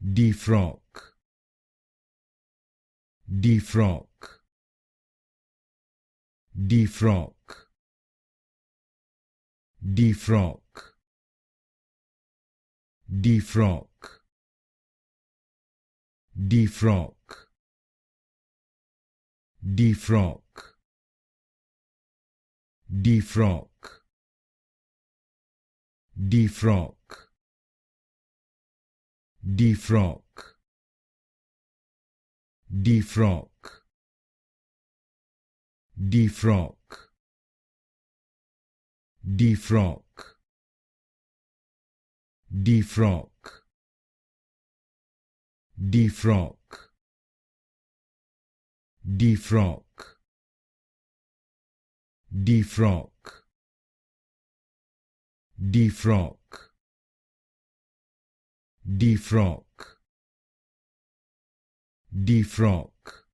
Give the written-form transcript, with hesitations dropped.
Defrock, defrock, defrock, defrock, defrock, defrock, defrock, defrock, defrock, defrock, defrock, defrock, defrock, defrock, defrock, defrock, defrock, defrock, defrock, defrock,